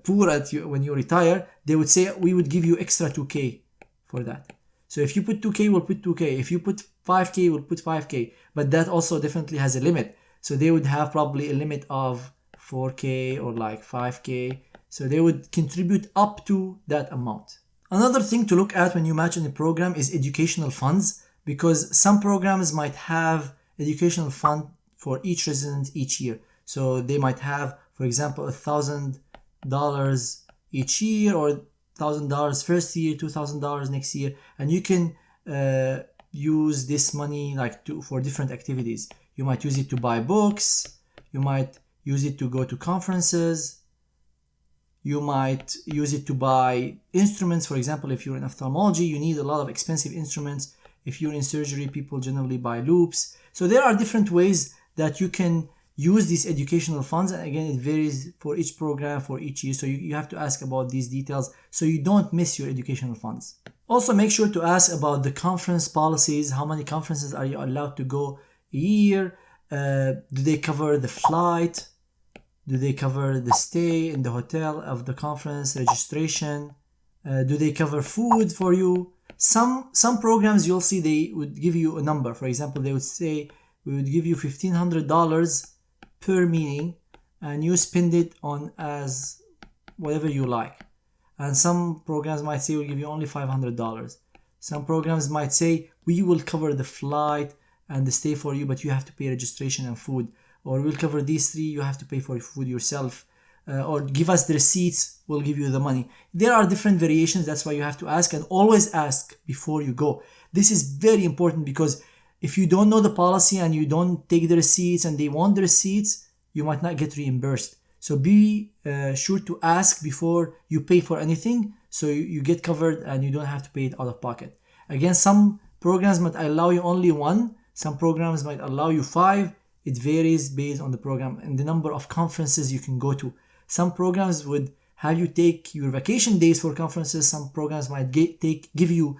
poor when you retire. They would say, we would give you extra 2K for that. So if you put 2K, we'll put 2K. If you put 5K, we'll put 5K. But that also definitely has a limit. So they would have probably a limit of 4K or like 5K. So they would contribute up to that amount. Another thing to look at when you match in a program is educational funds, because some programs might have educational fund for each resident each year. So they might have, for example, $1,000 each year, or $1,000 first year, $2,000 next year, and you can use this money like for different activities. You might use it to buy books, you might use it to go to conferences, you might use it to buy instruments. For example, if you're in ophthalmology, you need a lot of expensive instruments. If you're in surgery, people generally buy loupes. So there are different ways that you can use these educational funds, and again, it varies for each program, for each year. So you have to ask about these details so you don't miss your educational funds. Also, make sure to ask about the conference policies. How many conferences are you allowed to go a year? Do they cover the flight? Do they cover the stay in the hotel of the conference, registration? Do they cover food for you? Some programs you'll see they would give you a number. For example, they would say, we would give you $1,500 per meeting and you spend it on as whatever you like. And some programs might say we'll give you only $500. Some programs might say we will cover the flight and the stay for you, but you have to pay registration and food. Or we'll cover these three, you have to pay for food yourself. Or give us the receipts, we'll give you the money. There are different variations. That's why you have to ask, and always ask before you go. This is very important, because if you don't know the policy and you don't take the receipts and they want the receipts, you might not get reimbursed. So be sure to ask before you pay for anything, so you get covered and you don't have to pay it out of pocket. Again, some programs might allow you only one, some programs might allow you 5. It varies based on the program and the number of conferences you can go to. Some programs would have you take your vacation days for conferences. Some programs might give you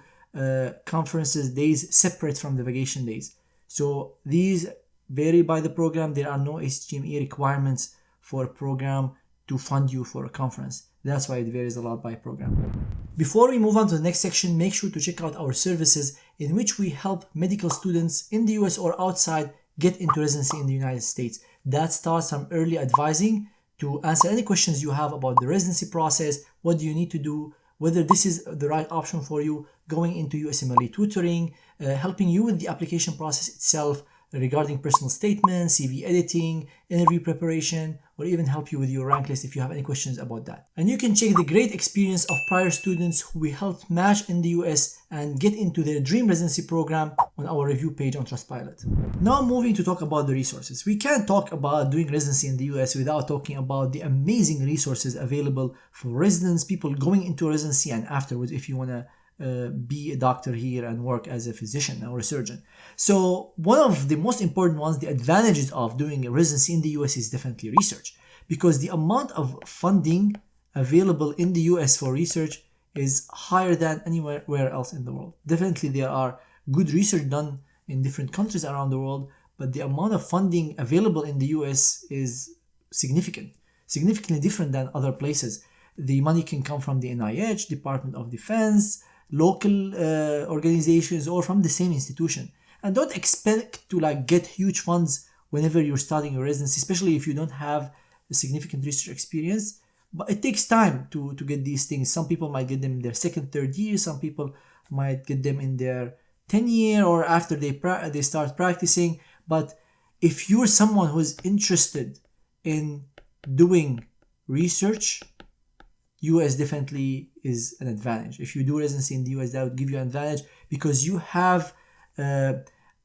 conferences days separate from the vacation days. So these vary by the program. There are no ACGME requirements for a program to fund you for a conference. That's why it varies a lot by program. Before we move on to the next section, make sure to check out our services in which we help medical students in the US or outside get into residency in the United States. That starts from early advising to answer any questions you have about the residency process, what do you need to do, whether this is the right option for you, going into USMLE tutoring, helping you with the application process itself regarding personal statements, CV editing, interview preparation, or even help you with your rank list if you have any questions about that. And you can check the great experience of prior students who we helped match in the US and get into their dream residency program on our review page on Trustpilot. Now moving to talk about the resources. We can't talk about doing residency in the US without talking about the amazing resources available for residents, people going into residency, and afterwards if you want to be a doctor here and work as a physician or a surgeon. So one of the most important ones, the advantages of doing a residency in the US, is definitely research, because the amount of funding available in the US for research is higher than anywhere else in the world. Definitely there are good research done in different countries around the world, but the amount of funding available in the US is significantly different than other places. The money can come from the NIH, Department of Defense, local organizations, or from the same institution. And don't expect to get huge funds whenever you're starting your residency, especially if you don't have a significant research experience. But it takes time to get these things. Some people might get them in their second, third year. Some people might get them in their 10th year or after they start practicing. But if you're someone who's interested in doing research, US definitely is an advantage. If you do residency in the US, that would give you an advantage, because you have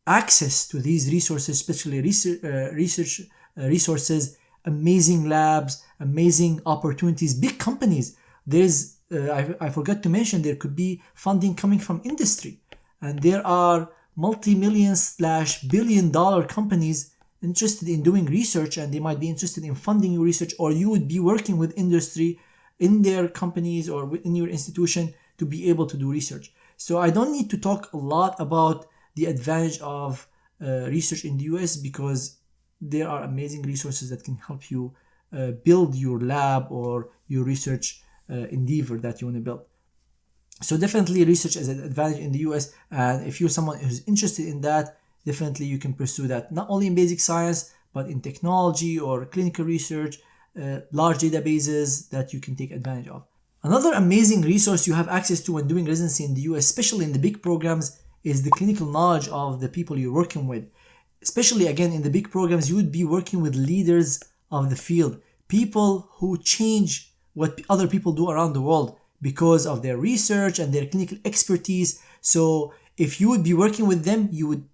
access to these resources, especially research resources, amazing labs, amazing opportunities, big companies. There's I forgot to mention, there could be funding coming from industry, and there are multi-million/billion-dollar companies interested in doing research, and they might be interested in funding your research, or you would be working with industry in their companies or within your institution to be able to do research. So I don't need to talk a lot about the advantage of research in the US, because there are amazing resources that can help you build your lab or your research endeavor that you want to build. So definitely research is an advantage in the US, and if you're someone who's interested in that, definitely you can pursue that, not only in basic science, but in technology or clinical research, large databases that you can take advantage of. Another amazing resource you have access to when doing residency in the US, especially in the big programs, is the clinical knowledge of the people you're working with. Especially again in the big programs, you would be working with leaders of the field, people who change what other people do around the world because of their research and their clinical expertise. So if you would be working with them, you would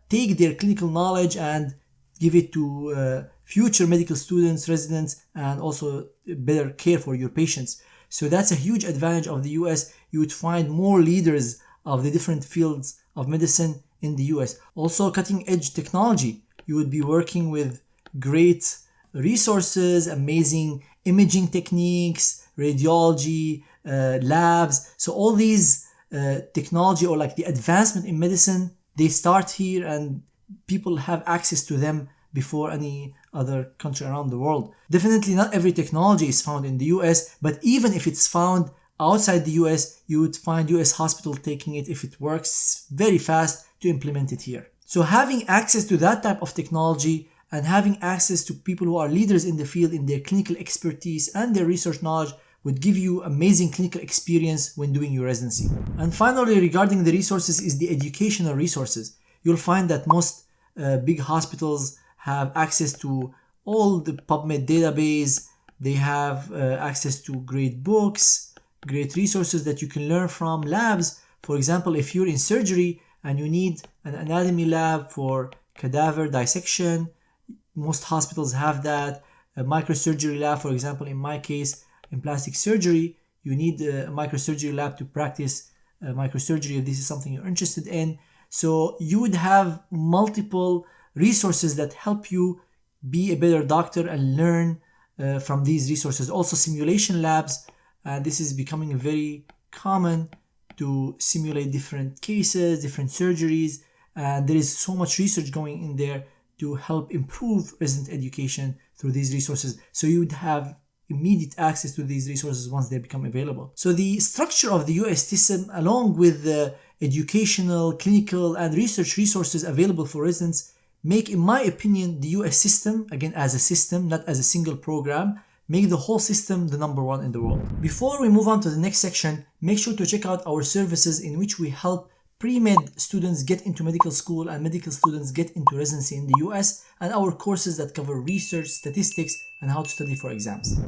take their clinical knowledge and give it to future medical students, residents, and also better care for your patients. So that's a huge advantage of the US. You would find more leaders of the different fields of medicine in the US. Also, cutting edge technology. You would be working with great resources, amazing imaging techniques, radiology, labs. So all these technology, or like the advancement in medicine, they start here and people have access to them before any other country around the world. Definitely not every technology is found in the US, but even if it's found outside the US, you would find US hospital taking it if it works very fast to implement it here. So having access to that type of technology and having access to people who are leaders in the field in their clinical expertise and their research knowledge would give you amazing clinical experience when doing your residency. And finally, regarding the resources is the educational resources. You'll find that most big hospitals have access to all the PubMed database. They have access to great books, great resources that you can learn from, labs. For example, if you're in surgery and you need an anatomy lab for cadaver dissection, most hospitals have that. A microsurgery lab, for example, in my case, in plastic surgery, you need a microsurgery lab to practice microsurgery if this is something you're interested in. So you would have multiple resources that help you be a better doctor and learn from these resources. Also simulation labs, this is becoming very common to simulate different cases, different surgeries, and there is so much research going in there to help improve resident education through these resources. So you would have immediate access to these resources once they become available. So the structure of the US system, along with the educational, clinical, and research resources available for residents, make, in my opinion, the US system, again as a system, not as a single program, make the whole system the number one in the world. Before we move on to the next section, make sure to check out our services in which we help pre-med students get into medical school and medical students get into residency in the US, and our courses that cover research, statistics, and how to study for exams.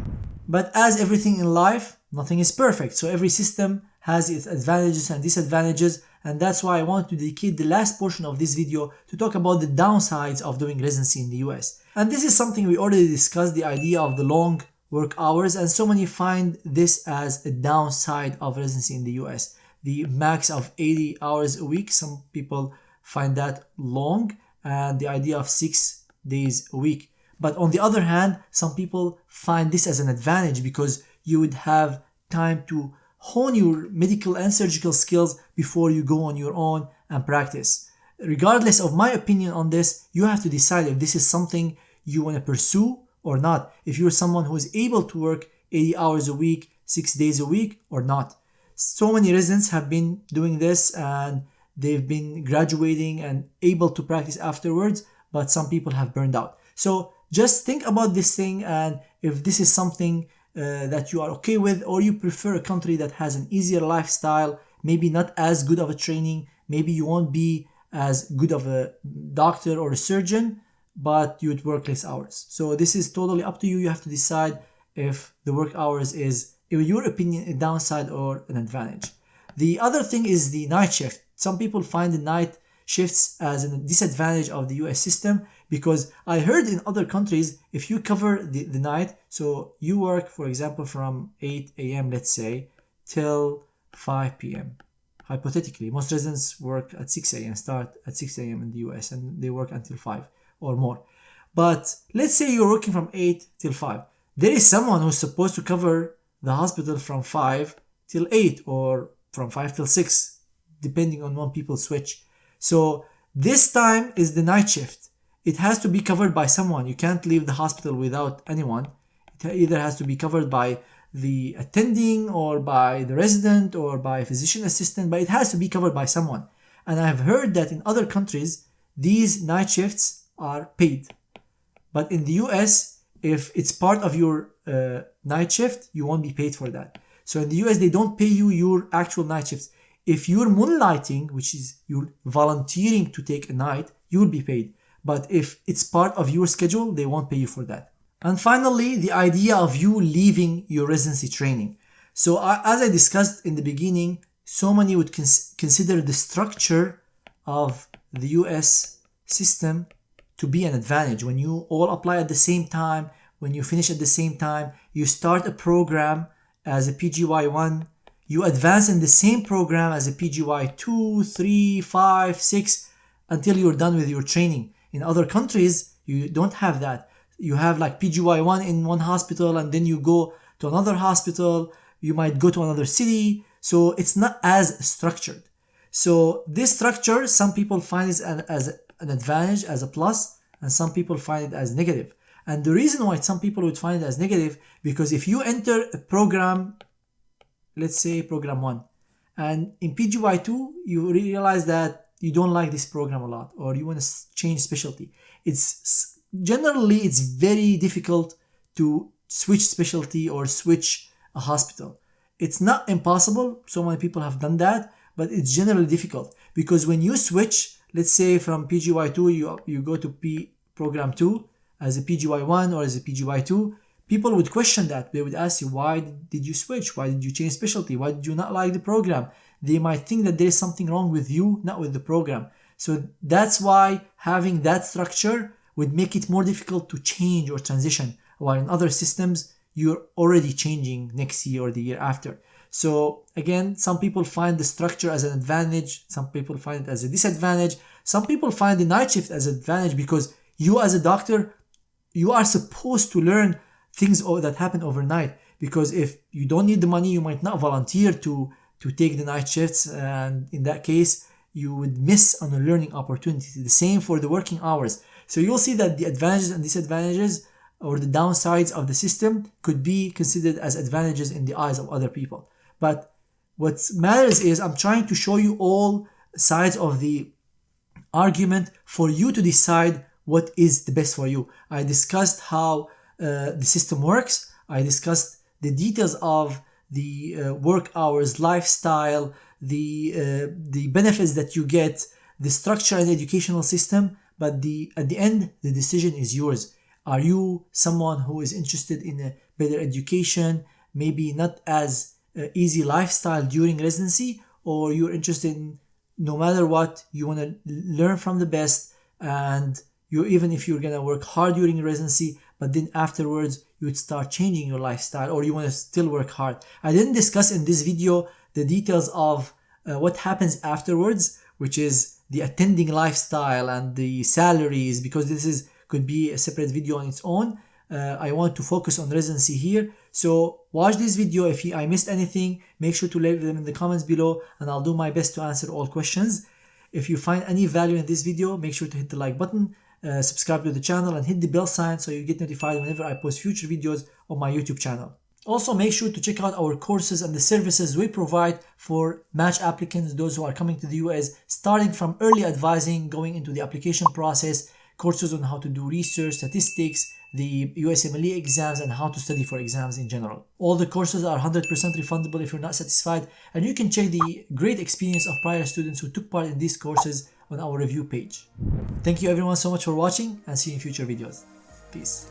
But as everything in life, nothing is perfect, so every system has its advantages and disadvantages, and that's why I want to dedicate the last portion of this video to talk about the downsides of doing residency in the US. And this is something we already discussed, the idea of the long work hours, and so many find this as a downside of residency in the US. The max of 80 hours a week, some people find that long, and the idea of 6 days a week. But on the other hand, some people find this as an advantage because you would have time to hone your medical and surgical skills before you go on your own and practice. Regardless of my opinion on this, you have to decide if this is something you want to pursue or not. If you're someone who is able to work 80 hours a week, 6 days a week, or not. So many residents have been doing this and they've been graduating and able to practice afterwards, but some people have burned out. So just think about this thing, and if this is something that you are okay with, or you prefer a country that has an easier lifestyle, maybe not as good of a training, maybe you won't be as good of a doctor or a surgeon, but you would work less hours. So this is totally up to you. You have to decide if the work hours is, in your opinion, a downside or an advantage. The other thing is the night shift. Some people find the night shifts as a disadvantage of the US system, because I heard in other countries, if you cover the night, so you work, for example, from 8 a.m., let's say, till 5 p.m. Hypothetically, most residents work at 6 a.m., start at 6 a.m. in the US, and they work until 5 or more. But let's say you're working from 8 till 5. There is someone who's supposed to cover the hospital from 5 till 8 or from 5 till 6, depending on when people switch. So This time is the night shift. It has to be covered by someone. You can't leave the hospital without anyone. It either has to be covered by the attending or by the resident or by a physician assistant, but it has to be covered by someone. And I've heard that in other countries, these night shifts are paid. But in the US, if it's part of your night shift, you won't be paid for that. So in the US, they don't pay you your actual night shifts. If you're moonlighting, which is you're volunteering to take a night, you will be paid. But if it's part of your schedule, they won't pay you for that. And finally, the idea of you leaving your residency training. So as I discussed in the beginning, so many would consider the structure of the US system to be an advantage. When you all apply at the same time, when you finish at the same time, you start a program as a PGY1, you advance in the same program as a PGY 2, 3, 5, 6 until you're done with your training. In other countries, you don't have that. You have like PGY1 in one hospital and then you go to another hospital. You might go to another city. So it's not as structured. So this structure, some people find it as an advantage, as a plus, and some people find it as negative. And the reason why some people would find it as negative, because if you enter a program, let's say program 1, and in PGY2, you realize that you don't like this program a lot, or you want to change specialty. It's very difficult to switch specialty or switch a hospital. It's not impossible. So many people have done that, but it's generally difficult because when you switch, let's say from PGY2, you go to program 2 as a PGY1 or as a PGY2, people would question that. They would ask you, why did you switch? Why did you change specialty? Why did you not like the program? They might think that there is something wrong with you, not with the program. So that's why having that structure would make it more difficult to change or transition, while in other systems, you're already changing next year or the year after. So again, some people find the structure as an advantage. Some people find it as a disadvantage. Some people find the night shift as an advantage because you as a doctor, you are supposed to learn things that happen overnight. Because if you don't need the money, you might not volunteer to take the night shifts. And in that case, you would miss on a learning opportunity. The same for the working hours. So you'll see that the advantages and disadvantages or the downsides of the system could be considered as advantages in the eyes of other people. But what matters is I'm trying to show you all sides of the argument for you to decide what is the best for you. I discussed how the system works. I discussed the details of the work hours, lifestyle, the benefits that you get, the structure and educational system. But at the end, the decision is yours. Are you someone who is interested in a better education, maybe not as easy lifestyle during residency, or you're interested in no matter what, you want to learn from the best, and even if you're going to work hard during residency, but then afterwards you would start changing your lifestyle, or you want to still work hard. I didn't discuss in this video the details of what happens afterwards, which is the attending lifestyle and the salaries, because this could be a separate video on its own. I want to focus on residency here. So watch this video. If I missed anything, make sure to leave them in the comments below and I'll do my best to answer all questions. If you find any value in this video, make sure to hit the like button, subscribe to the channel and hit the bell sign so you get notified whenever I post future videos on my YouTube channel. Also, make sure to check out our courses and the services we provide for match applicants, those who are coming to the US, starting from early advising, going into the application process, courses on how to do research, statistics, the USMLE exams, and how to study for exams in general. All the courses are 100% refundable if you're not satisfied, and you can check the great experience of prior students who took part in these courses on our review page. Thank you everyone so much for watching, and see you in future videos. Peace.